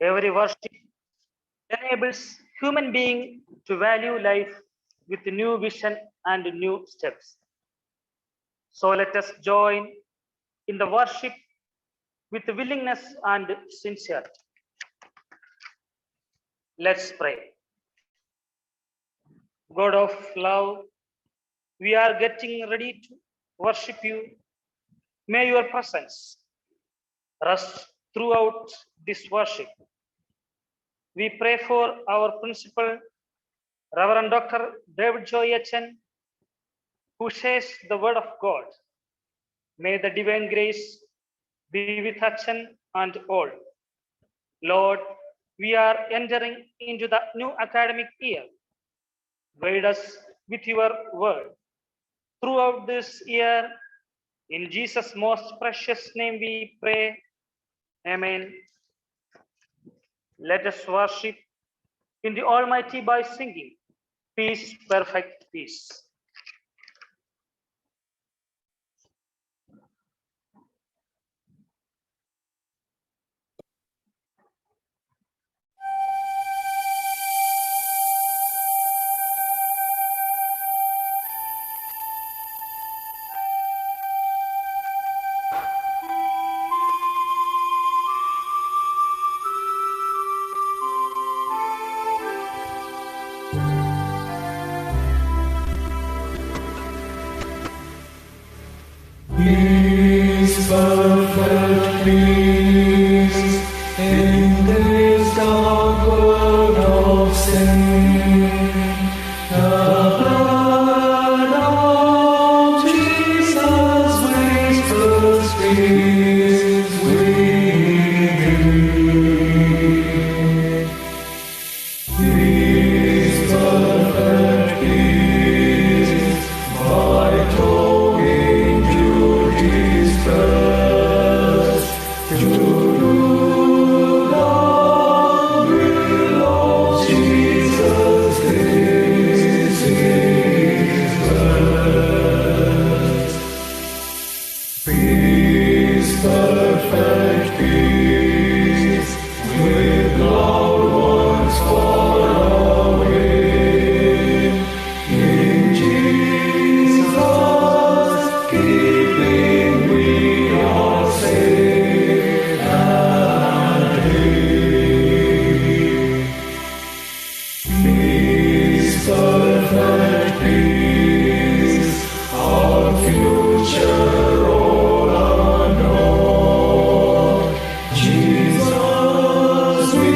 Every worship enables human being to value life with new vision and new steps. So let us join in the worship with willingness and sincerity. Let's pray. God of love, we are getting ready to worship you. May your presence rest throughout this worship. We pray for our principal, Reverend Dr. David Joy Chen, who shares the word of God. May the divine grace be with Chen and all. Lord, we are entering into the new academic year. Guide us with your word. Throughout this year, in Jesus' most precious name we pray. Amen. Let us worship in the Almighty by singing, Peace, Perfect Peace. Peace, perfect peace, in this dark world of sin. The blood of Jesus whispers peace within. Peace, perfect peace, by talking to His first, to do the will of Jesus. This is first. Peace, perfect peace, with loved ones far away. In Jesus, keeping we are safe and happy. Peace, perfect peace, our future all unknown. Jesus we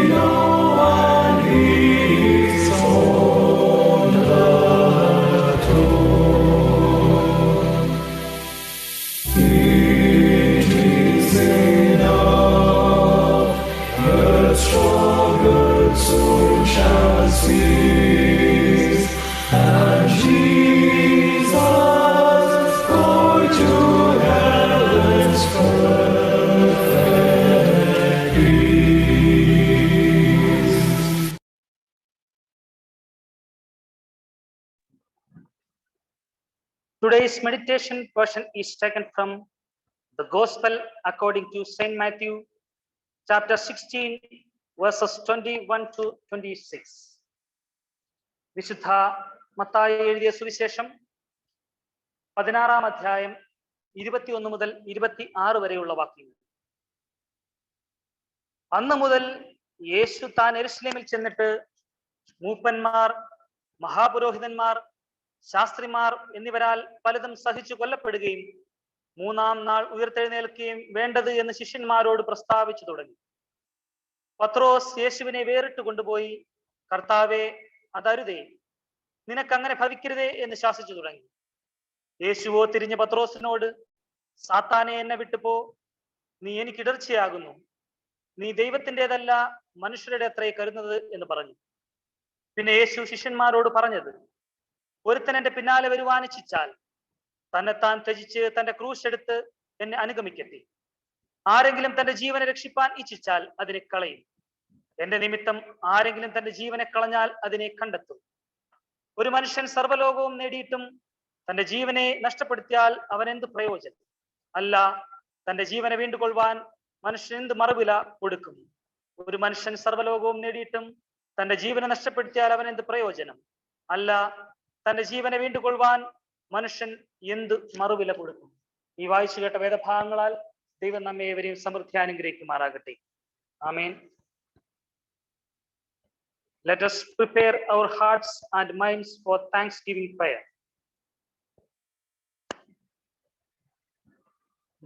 know, and He is on the throne. It is enough, the struggle soon shall cease, and Jesus called to heaven's perfect peace. Today's meditation portion is taken from the Gospel according to St. Matthew, chapter 16, verses 21 to 26. വിശുദ്ധ മത്തായി എഴുതിയ സുവിശേഷം 16-ാം അധ്യായം 21 മുതൽ 26 വരെയുള്ള വാക്യങ്ങൾ. അന്ന് മുതൽ യേശു താൻ യെരൂശലേമിൽ ചെന്നിട്ട് മൂപ്പന്മാർ, മഹാപുരോഹിതന്മാർ, ശാസ്ത്രിമാർ എന്നിവരാൽ പലതും സഹിച്ചു കൊല്ലപ്പെടുകയും 3-ാം നാൾ ഉയർത്തെഴുന്നേൽക്കുകയും വേണ്ടത് എന്ന് ശിഷ്യന്മാരോട് പ്രസ്താവിച്ചു തുടങ്ങി. പത്രോസ് യേശുവിനെ വേറിട്ട് കൊണ്ടുപോയി, കർത്താവേ, അതരുതേ, നിനക്കങ്ങനെ ഭവിക്കരുതേ എന്ന് ശാസിച്ചു തുടങ്ങി. യേശുവോ തിരിഞ്ഞ പത്രോസിനോട്, സാത്താനെ, എന്നെ വിട്ടുപോ, നീ എനിക്ക് ഇടർച്ചയാകുന്നു. നീ ദൈവത്തിൻ്റെതല്ല, മനുഷ്യരുടെ അത്രേ കരുതുന്നത് എന്ന് പറഞ്ഞു. പിന്നെ യേശു ശിഷ്യന്മാരോട് പറഞ്ഞത്, ഒരുത്തൻ എന്റെ പിന്നാലെ വരുവാൻ ഇച്ഛിച്ചാൽ തന്നെത്താൻ ത്യജിച്ച് തന്റെ ക്രൂശ് എടുത്ത് എന്നെ അനുഗമിക്കട്ടെ. ആരെങ്കിലും തന്റെ ജീവനെ രക്ഷിപ്പാൻ ഇച്ഛിച്ചാൽ അതിനെ കളയും. എന്റെ നിമിത്തം ആരെങ്കിലും തന്റെ ജീവനെ കളഞ്ഞാൽ അതിനെ കണ്ടെത്തും. ഒരു മനുഷ്യൻ സർവ്വലോകവും നേടിയിട്ടും തന്റെ ജീവനെ നഷ്ടപ്പെടുത്തിയാൽ അവൻ എന്ത് പ്രയോജനം? അല്ല, തന്റെ ജീവനെ വീണ്ടുകൊള്ളുവാൻ മനുഷ്യൻ എന്ത് മറുവില കൊടുക്കും? ഒരു മനുഷ്യൻ സർവ്വലോകവും നേടിയിട്ടും തന്റെ ജീവനെ നഷ്ടപ്പെടുത്തിയാൽ അവൻ എന്ത് പ്രയോജനം? അല്ല, തന്റെ ജീവനെ വീണ്ടുകൊള്ളുവാൻ മനുഷ്യൻ എന്ത് മറുവില കൊടുക്കും? ഈ വായിച്ചു കേട്ട വേദഭാഗങ്ങളാൽ ദൈവം നമ്മെ ഏവരെയും സമൃദ്ധി അനുഗ്രഹിക്കുമാറാകട്ടെ. ആമേൻ. Let us prepare our hearts and minds for thanksgiving prayer.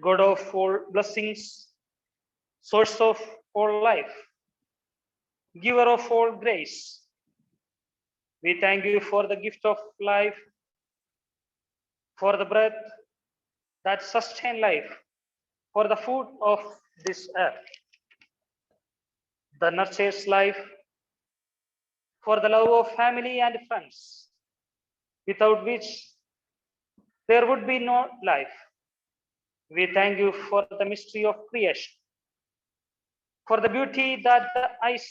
God of all blessings, source of all life, giver of all grace, we thank you for the gift of life, for the breath that sustains life, for the food of this earth, that nurtures life, for the love of family and friends, without which there would be no life. We thank you for the mystery of creation, for the beauty that the eyes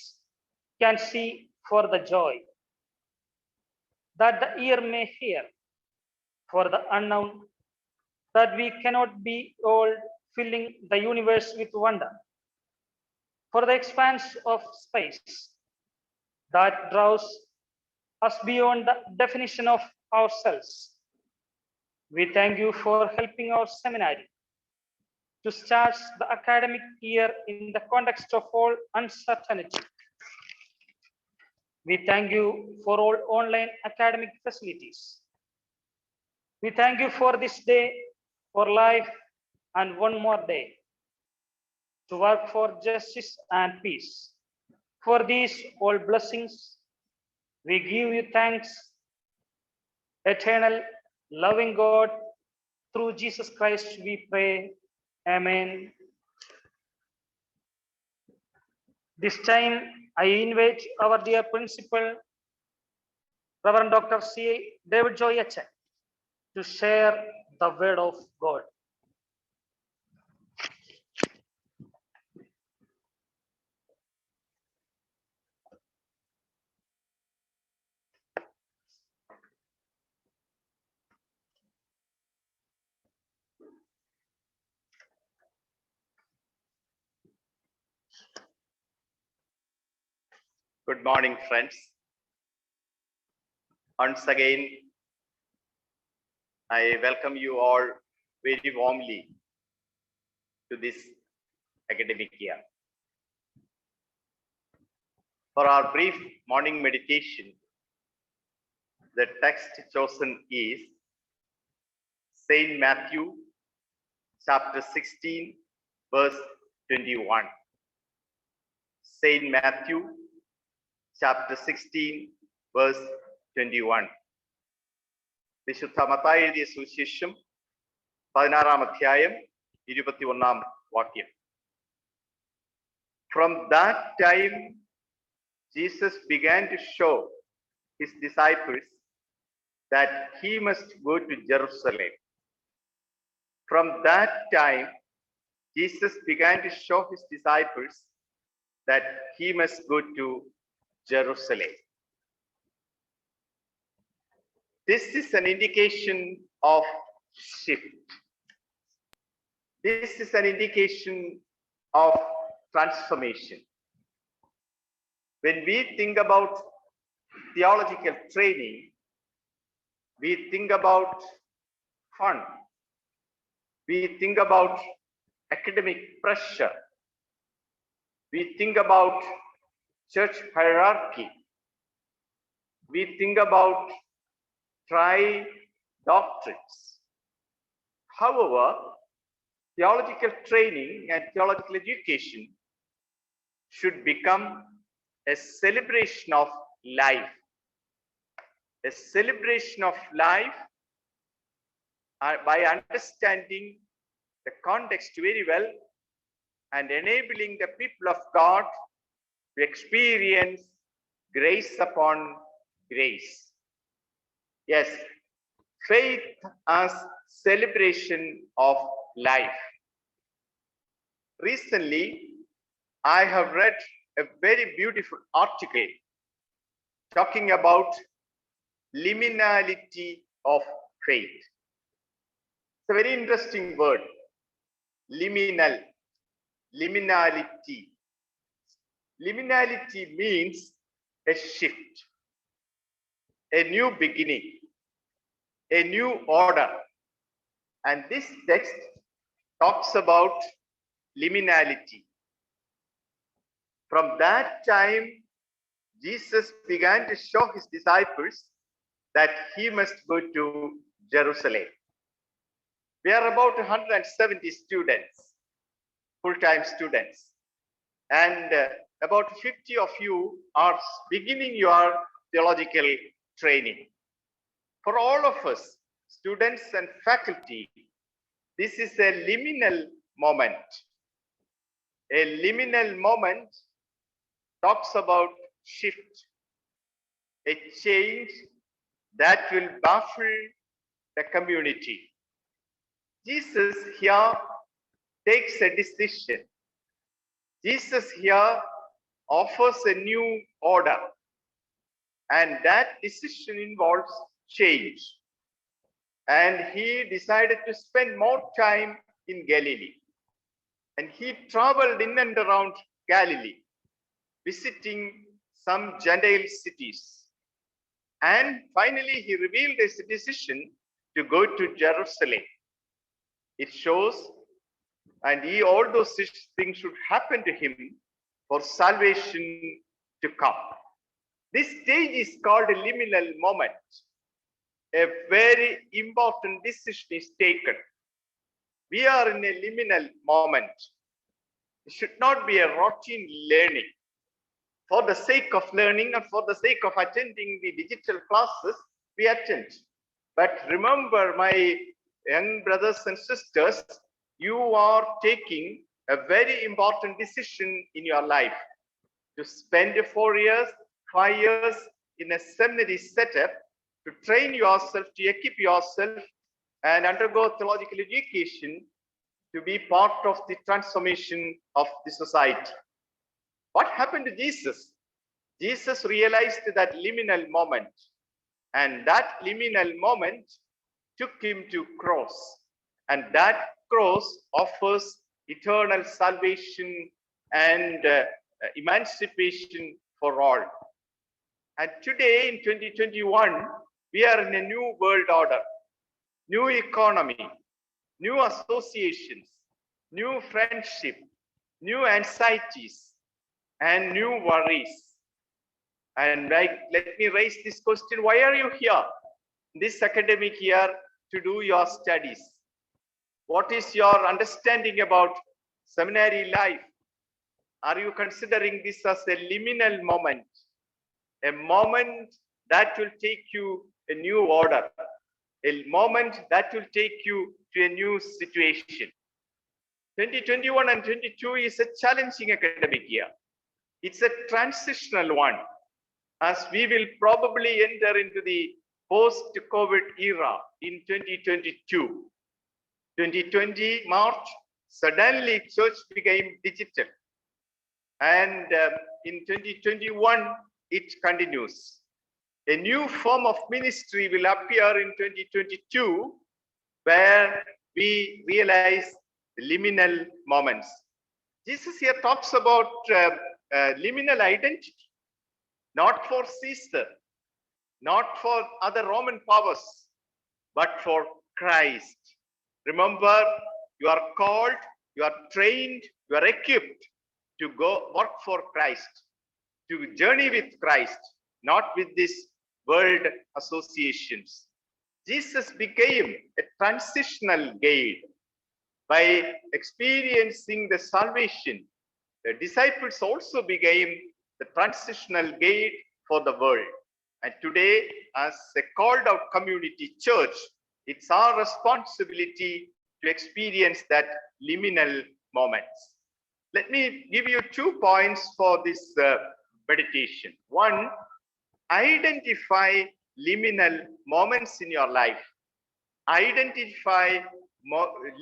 can see, for the joy that the ear may hear, for the unknown that we cannot behold, filling the universe with wonder, for the expanse of space that draws us beyond the definition of ourselves. We thank you for helping our seminary to start the academic year in the context of all uncertainty. We thank you for all online academic facilities. We thank you for this day, for life, and one more day to work for justice and peace. For these all blessings, we give you thanks, eternal, loving God. Through Jesus Christ we pray. Amen. This time I invite our dear principal, Reverend Dr. C. David Joy Achan, to share the word of God. Good morning, friends. Once again, I welcome you all very warmly to this academic year. For our brief morning meditation, the text chosen is Saint Matthew, chapter 16, verse 21. Saint Matthew, chapter 16, verse 21. വിശുദ്ധ മത്തായി എഴുതിയ സുവിശേഷം 16-ാം അധ്യായം 21-ാം വാക്യം. From that time, Jesus began to show his disciples that he must go to Jerusalem. From that time, Jesus began to show his disciples that he must go to Jerusalem. This is an indication of shift. This is an indication of transformation. When we think about theological training, we think about fun. We think about academic pressure. We think about church hierarchy. We think about doctrines. However, theological training and theological education should become a celebration of life. A celebration of life by understanding the context very well and enabling the people of God to experience grace upon grace. Yes, faith as celebration of life. Recently, I have read a very beautiful article talking about liminality of faith. It's a very interesting word, liminal. liminality. Liminality means a shift, a new beginning, a new order. And this text talks about liminality. From that time, Jesus began to show his disciples that he must go to Jerusalem. We are about 170 students, full-time students, and about 50 of you are beginning your theological training. For all of us, students and faculty, this is a liminal moment. A liminal moment talks about shift, a change that will baffle the community. Jesus here takes a decision. Jesus here offers a new order, and that decision involves change. And he decided to spend more time in Galilee. And he traveled in and around Galilee, visiting some Gentile cities. And finally, he revealed his decision to go to Jerusalem. It shows, and all those things should happen to him for salvation to come. This stage is called a liminal moment. A very important decision is taken. We are in a liminal moment. It should not be a routine learning. For the sake of learning and for the sake of attending the digital classes, we attend. But remember, my young brothers and sisters, you are taking a very important decision in your life to spend 4 years, 5 years in a seminary setup to train yourself, to equip yourself and undergo theological education to be part of the transformation of the society. What happened to Jesus? Jesus realized that liminal moment, and that liminal moment took him to cross, and that cross offers eternal salvation and emancipation for all. And today in 2021, we are in a new world order, new economy, new associations, new friendship, new anxieties, and new worries. And let me raise this question: why are you here this academic year to do your studies? What is your understanding about seminary life? Are you considering this as a liminal moment, a moment that will take you a new order, a moment that will take you to a new situation? 2021 and 22 is a challenging academic year. It's a transitional one, as we will probably enter into the post-COVID era in 2022. 2020 March, suddenly church became digital. And in 2021, it continues. A new form of ministry will appear in 2022, where we realize the liminal moments. Jesus here talks about liminal identity, not for Caesar, not for other Roman powers, but for Christ. Remember, you are called, you are trained, you are equipped to go work for Christ, to journey with Christ, not with these world associations. Jesus became a transitional guide. By experiencing the salvation, the disciples also became the transitional guide for the world. And today, as a called out community church, it's our responsibility to experience that liminal moments. Let me give you 2 points for this meditation. One, identify liminal moments in your life. Identify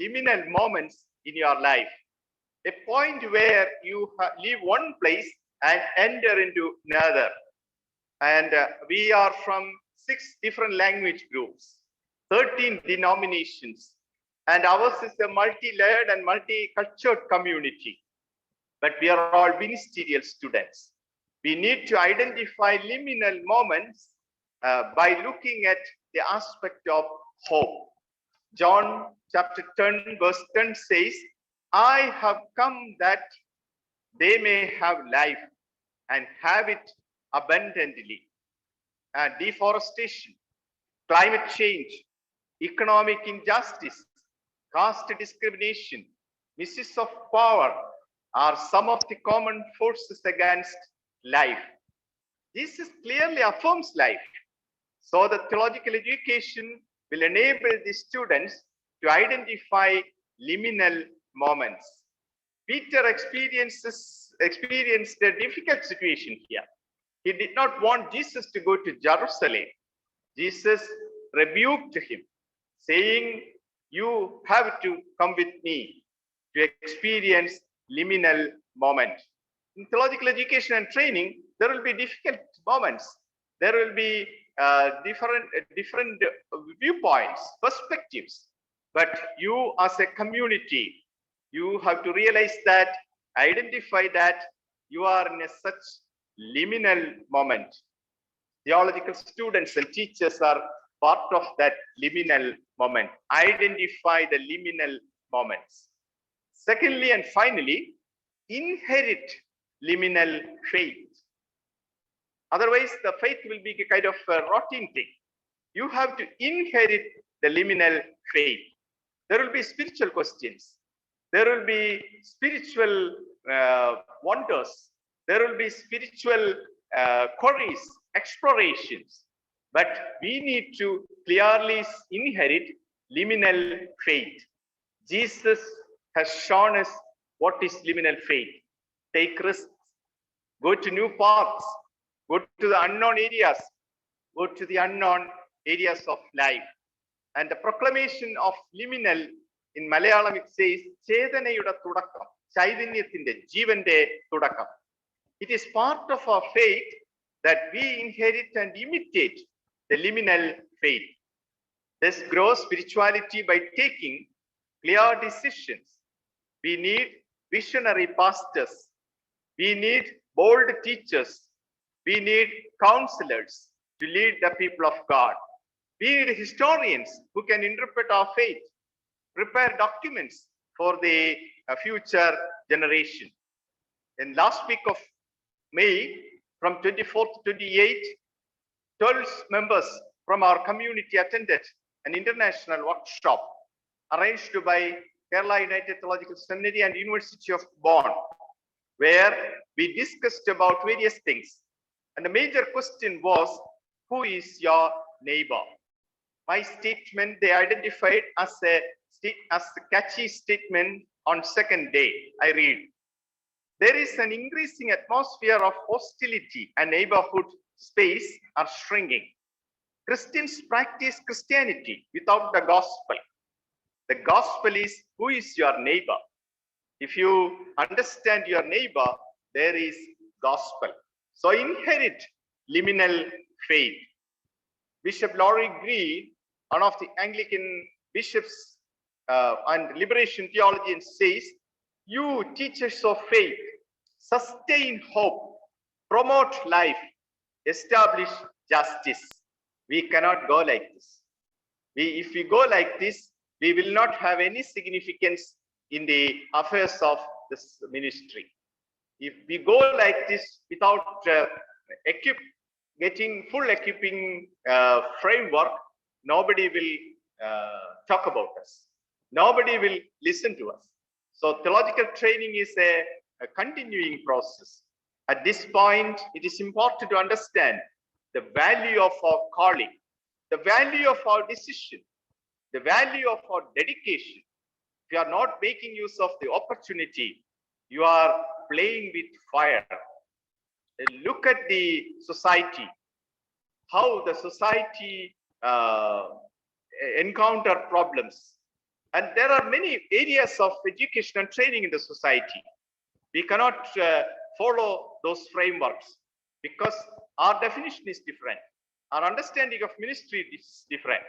liminal moments in your life. A point where you leave one place and enter into another. And we are from 6 different language groups, 13 denominations, and ours is a multi-layered and multi-cultured community. but we are all ministerial students. We need to identify liminal moments by looking at the aspect of hope. John chapter 10 verse 10 says, I have come that they may have life and have it abundantly. Deforestation, climate change, economic injustice, caste discrimination, misuse of power are some of the common forces against life. Jesus clearly affirms life. So the theological education will enable the students to identify liminal moments. Peter experienced a difficult situation here. He did not want Jesus to go to Jerusalem. Jesus rebuked him, saying, you have to come with me to experience liminal moment. In theological education and training, there will be difficult moments. There will be different viewpoints, perspectives. But you as a community, you have to realize that, identify that you are in a such liminal moment. Theological students and teachers are part of that liminal moment. Identify the liminal moments. Secondly and finally, inherit liminal faith. Otherwise, the faith will be a kind of a routine thing. You have to inherit the liminal faith. There will be spiritual questions. There will be spiritual wonders. There will be spiritual queries, explorations. But we need to clearly inherit liminal faith. Jesus has shown us what is liminal faith. Take risks, go to new paths, go to the unknown areas, go to the unknown areas of life. And the proclamation of liminal in Malayalam, it says, Chedanayuda Tudakam, Chaitanyatinde, Jivande Tudakam. It is part of our faith that we inherit and imitate the liminal faith. This grows spirituality by taking clear decisions. We need visionary pastors. We need bold teachers. We need counselors to lead the people of God. We need historians who can interpret our faith, prepare documents for the future generation. In last week of May, from 24th to 28th, 12 members from our community attended an international workshop arranged by Kerala United Theological Seminary and University of Bonn, where we discussed about various things. And the major question was, who is your neighbor? My statement, they identified as a catchy statement on second day. I read, there is an increasing atmosphere of hostility and neighborhood space are shrinking. Christians practice Christianity without the gospel. The gospel is, who is your neighbor? If you understand your neighbor, there is gospel. So inherit liminal faith. Bishop Laurie Green, one of the Anglican bishops and liberation theologians, says, you teachers of faith, sustain hope, promote life, establish justice. We cannot go like this. If we go like this, we will not have any significance in the affairs of this ministry. If we go like this without getting full equipping framework, nobody will talk about us. Nobody will listen to us. So theological training is a continuing process. At this point, it is important to understand the value of our calling, the value of our decision, the value of our dedication. If you are not making use of the opportunity, you are playing with fire. Look at the society, how the society encounter problems. And there are many areas of education and training in the society. We cannot follow those frameworks because our definition is different. Our understanding of ministry is different.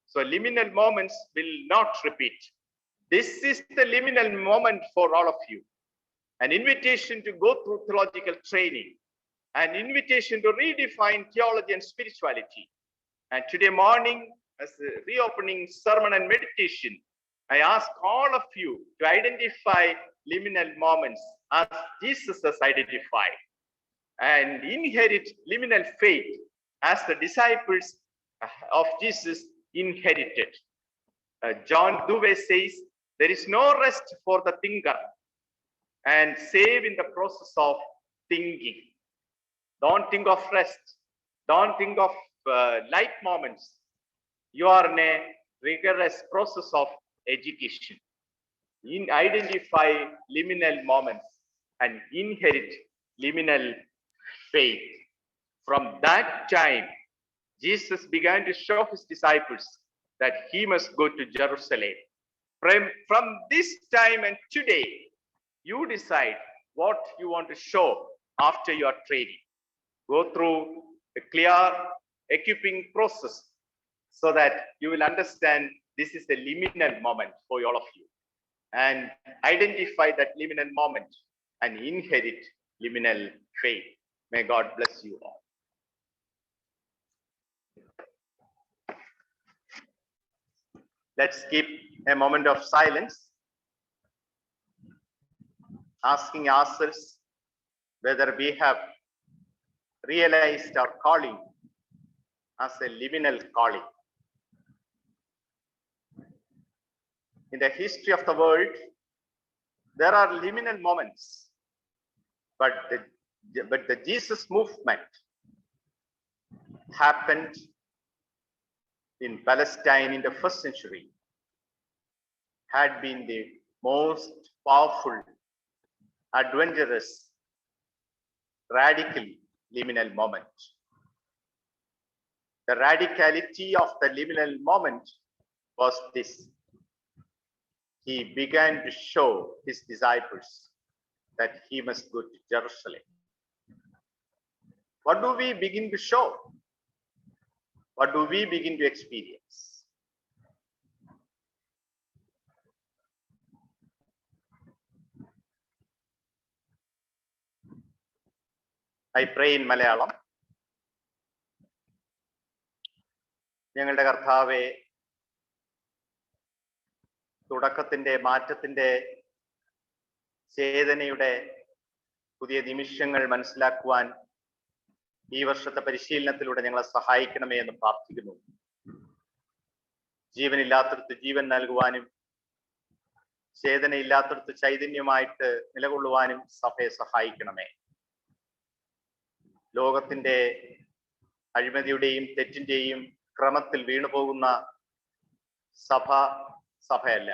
So liminal moments will not repeat. This is the liminal moment for all of you. an invitation to go through theological training, an invitation to redefine theology and spirituality. And today morning, as a reopening sermon and meditation, I ask all of you to identify liminal moments as Jesus has identified and inherit liminal faith as the disciples of Jesus inherited. John Dewey says, there is no rest for the thinker, and save in the process of thinking. Don't think of rest. Don't think of light moments. You are in a rigorous process of education. Identify liminal moments and inherit liminal faith. From that time, Jesus began to show his disciples that he must go to Jerusalem. From this time and today, you decide what you want to show after your training. Go through a clear equipping process so that you will understand this is a liminal moment for all of you, and identify that liminal moment and inherit liminal faith. May God bless you all. Let's keep a moment of silence, asking ourselves whether we have realized our calling as a liminal calling. In the history of the world, there are liminal moments, but the Jesus movement happened in Palestine in the first century, had been the most powerful, adventurous, radical liminal moment. The radicality of the liminal moment was this: he began to show his disciples that he must go to Jerusalem. What do we begin to show? What do we begin to experience? I pray in Malayalam. ഞങ്ങളുടെ കർത്താവേ, തുടക്കത്തിന്റെ മാറ്റത്തിന്റെ ചേതനയുടെ പുതിയ നിമിഷങ്ങൾ മനസ്സിലാക്കുവാൻ ഈ വർഷത്തെ പരിശീലനത്തിലൂടെ ഞങ്ങളെ സഹായിക്കണമേ എന്ന് പ്രാർത്ഥിക്കുന്നു. ജീവനില്ലാത്തടത്ത് ജീവൻ നൽകുവാനും ചേതനയില്ലാത്തടത്ത് ചൈതന്യമായിട്ട് നിലകൊള്ളുവാനും സഭയെ സഹായിക്കണമേ. ലോകത്തിന്റെ അഴിമതിയുടെയും തെറ്റിന്റെയും ക്രമത്തിൽ വീണുപോകുന്ന സഭയല്ല.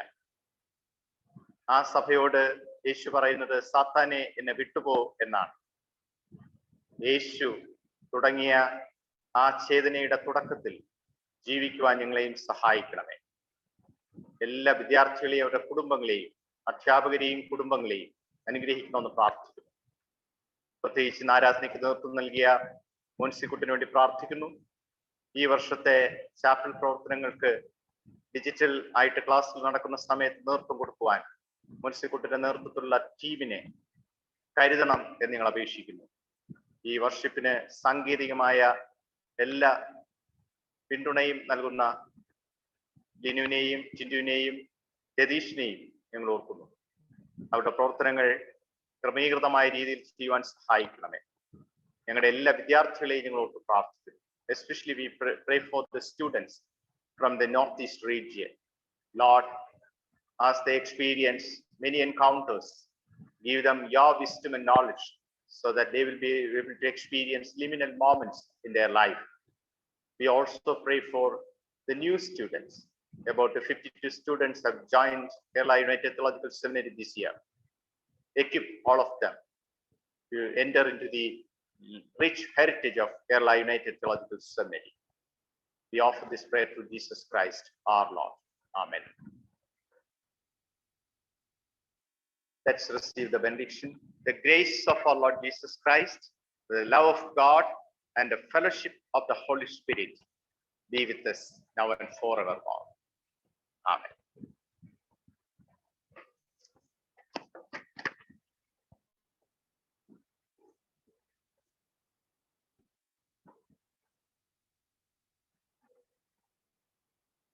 ആ സഭയോട് യേശു പറയുന്നത്, സാത്താനെ എന്നെ വിട്ടുപോ എന്നാണ്. യേശു തുടങ്ങിയ ആ ചേതനയുടെ തുടക്കത്തിൽ ജീവിക്കുവാൻ ഞങ്ങളെയും സഹായിക്കണമേ. എല്ലാ വിദ്യാർത്ഥികളെയും അവരുടെ കുടുംബങ്ങളെയും അധ്യാപകരെയും കുടുംബങ്ങളെയും അനുഗ്രഹിക്കണമെന്ന് പ്രാർത്ഥിക്കുന്നു. പ്രത്യേകിച്ച് ആരാധനയ്ക്ക് നേതൃത്വം നൽകിയ മോൻസിക്കുട്ടിന് വേണ്ടി പ്രാർത്ഥിക്കുന്നു. ഈ വർഷത്തെ ചാപ്പൽ പ്രവർത്തനങ്ങൾക്ക് ഡിജിറ്റൽ ആയിട്ട് ക്ലാസ്സിൽ നടക്കുന്ന സമയത്ത് നേതൃത്വം കൊടുക്കുവാൻ മോൻസിക്കുട്ടിന്റെ നേതൃത്വത്തിലുള്ള ടീമിനെ കരുതണം എന്ന് ഞങ്ങൾ അപേക്ഷിക്കുന്നു. ഈ വർഷിപ്പിന് സാങ്കേതികമായ എല്ലാ പിന്തുണയും നൽകുന്ന ലിനുവിനെയും ടിന്റുവിനെയും രതീഷിനെയും ഞങ്ങൾ ഓർക്കുന്നു. അവരുടെ പ്രവർത്തനങ്ങൾ ക്രമീകൃതമായ രീതിയിൽ ചെയ്യുവാൻ സഹായിക്കണമേ. ഞങ്ങളുടെ എല്ലാ വിദ്യാർത്ഥികളെയും ഞങ്ങൾ ഓർത്ത് പ്രാർത്ഥിക്കുന്നു. Especially we pray for the students from the Northeast region. Lord, as they experience many encounters, give them your wisdom and knowledge so that they will be able to experience liminal moments in their life. We also pray for the new students. About 52 students have joined Kerala United Theological Seminary this year. Equip all of them to enter into the rich heritage of Kerala United Theological Seminary. We offer this prayer to Jesus Christ, our Lord. Amen. Let's receive the benediction. The grace of our Lord Jesus Christ, the love of God, and the fellowship of the Holy Spirit be with us now and forevermore. Amen.